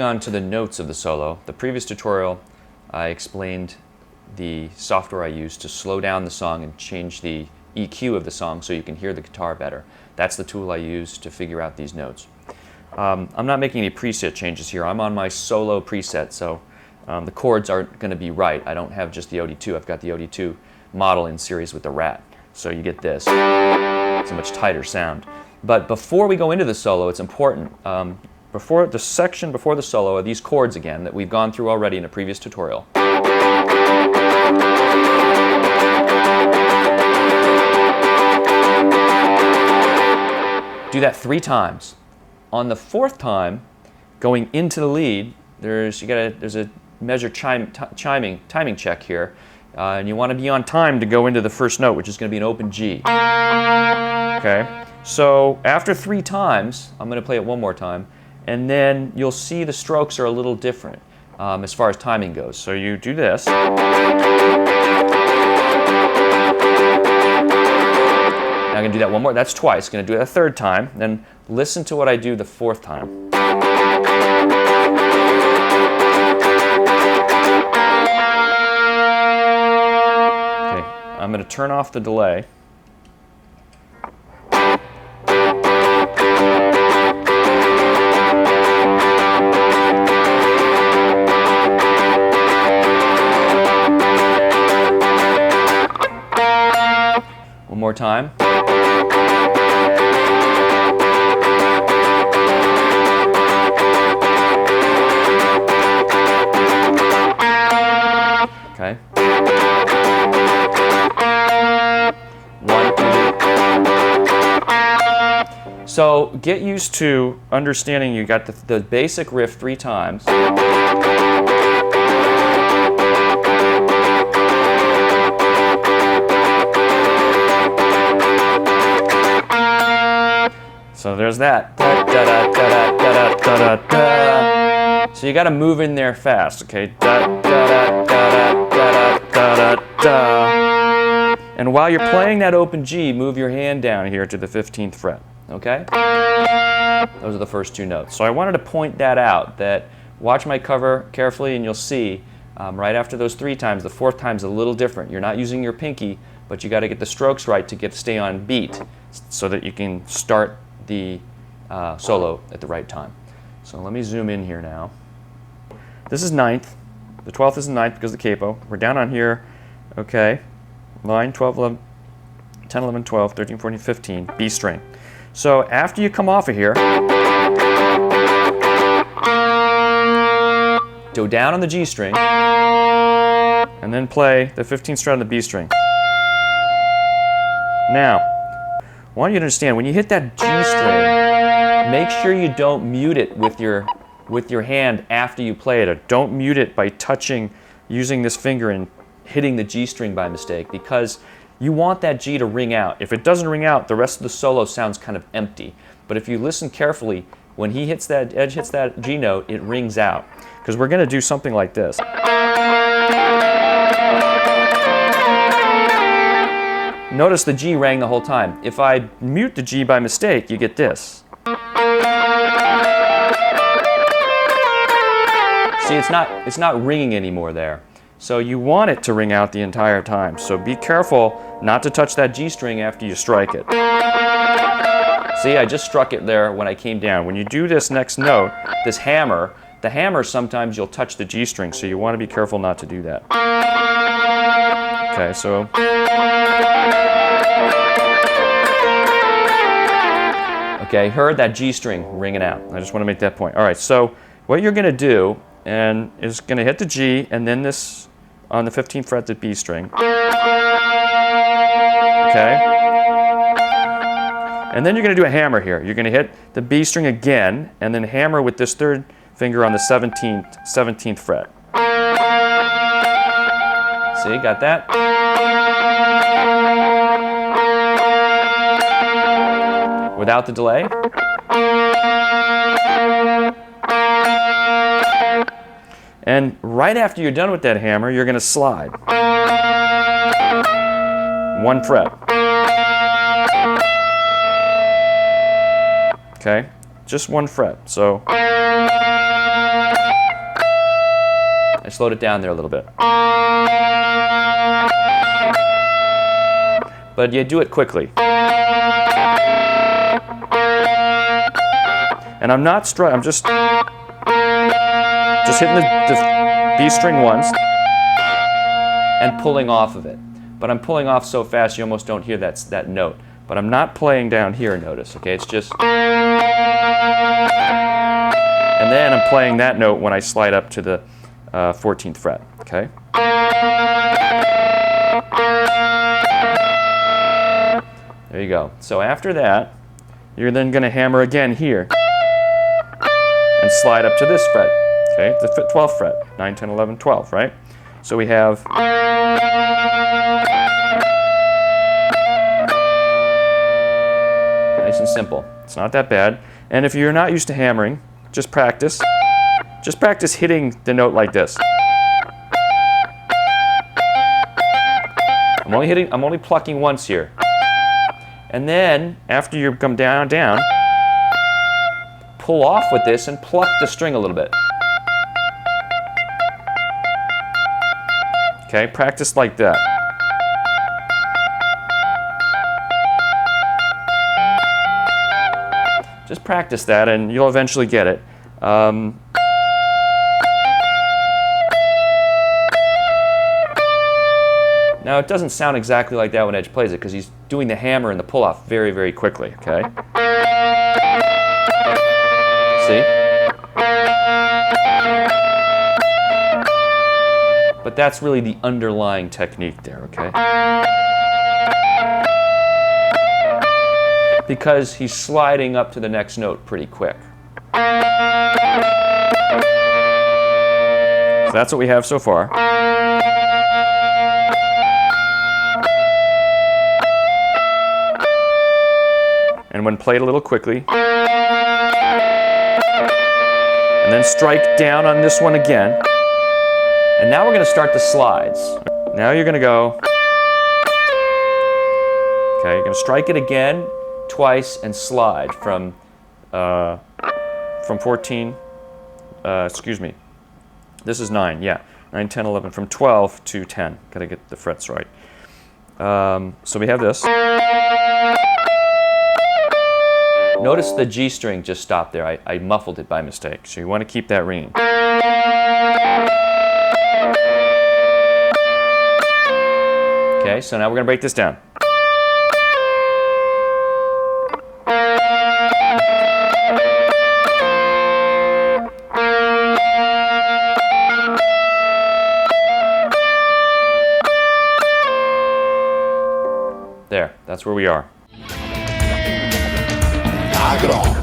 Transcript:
on to the notes of the solo. The previous tutorial, I explained the software I use to slow down the song and change the EQ of the song so you can hear the guitar better. That's the tool I use to figure out these notes. I'm not making any preset changes here. I'm on my solo preset, so the chords aren't going to be right. I don't have just the OD2. I've got the OD2 model in series with the Rat. So you get this. It's a much tighter sound. But before we go into the solo, it's important. Before the section before the solo are these chords again that we've gone through already in a previous tutorial. Do that 3 times. On the 4th time, going into the lead, there's a measure timing check here, and you want to be on time to go into the first note, which is going to be an open G. Okay. So after 3 times, I'm going to play it one more time, and then you'll see the strokes are a little different as far as timing goes. So you do this. Now I'm going to do that one more. That's twice. Going to do it a 3rd time. Then listen to what I do the 4th time. Okay. I'm going to turn off the delay. One more time. Okay. 1, 2. So get used to understanding you got the basic riff 3 times. So there's that. Da, da, da, da, da, da, da, da. So you got to move in there fast, okay? Da, da, da, da, da, da, da, da. And while you're playing that open G, move your hand down here to the 15th fret, okay? Those are the first 2 notes. So I wanted to point that out, that watch my cover carefully and you'll see right after those 3 times, the 4th time's a little different. You're not using your pinky, but you got to get the strokes right to stay on beat so that you can start the solo at the right time. So let me zoom in here now. This is 9th. The 12th is the 9th because of the capo. We're down on here, okay, line 12, 11, 10, 11, 12, 13, 14, 15, B string. So after you come off of here, go down on the G string, and then play the 15th fret on the B string. Now, I want you to understand, when you hit that G string, make sure you don't mute it with your hand after you play it, or don't mute it by using this finger and hitting the G string by mistake, because you want that G to ring out. If it doesn't ring out, the rest of the solo sounds kind of empty. But if you listen carefully, when he hits that, Edge hits that G note, it rings out. Because we're going to do something like this. Notice the G rang the whole time. If I mute the G by mistake, you get this. See, it's not ringing anymore there. So you want it to ring out the entire time. So be careful not to touch that G string after you strike it. See, I just struck it there when I came down. When you do this next note, this hammer, the hammer, sometimes you'll touch the G string, so you want to be careful not to do that. Okay, so. Okay, heard that G string ringing out. I just want to make that point. All right, so what you're going to do is going to hit the G and then this on the 15th fret, the B string. Okay? And then you're going to do a hammer here. You're going to hit the B string again and then hammer with this 3rd finger on the 17th fret. See, got that? Without the delay. And right after you're done with that hammer, you're going to slide. 1 fret. Okay? Just 1 fret. So. slowed it down there a little bit. But you do it quickly. And I'm not strumming, I'm just hitting the B string once and pulling off of it. But I'm pulling off so fast you almost don't hear that note. But I'm not playing down here, notice, okay? It's just... And then I'm playing that note when I slide up to the 14th fret, okay? There you go. So after that, you're then going to hammer again here and slide up to this fret, okay? The 12th fret, 9, 10, 11, 12, right? So we have... Nice and simple. It's not that bad. And if you're not used to hammering, just practice. Just practice hitting the note like this. I'm only plucking once here. And then, after you come down, pull off with this and pluck the string a little bit. Okay, practice like that. Just practice that and you'll eventually get it. Now it doesn't sound exactly like that when Edge plays it because he's doing the hammer and the pull-off very, very quickly, okay? See? But that's really the underlying technique there, okay? Because he's sliding up to the next note pretty quick. So that's what we have so far. And when played a little quickly, and then strike down on this one again. And now we're going to start the slides. Now you're going to go, okay, you're going to strike it again, twice, and slide from 14, excuse me, this is 9, yeah, 9, 10, 11, from 12 to 10. Got to get the frets right. So we have this. Notice the G string just stopped there. I muffled it by mistake, so you want to keep that ringing. Okay, so now we're going to break this down. There, that's where we are. Knock it off.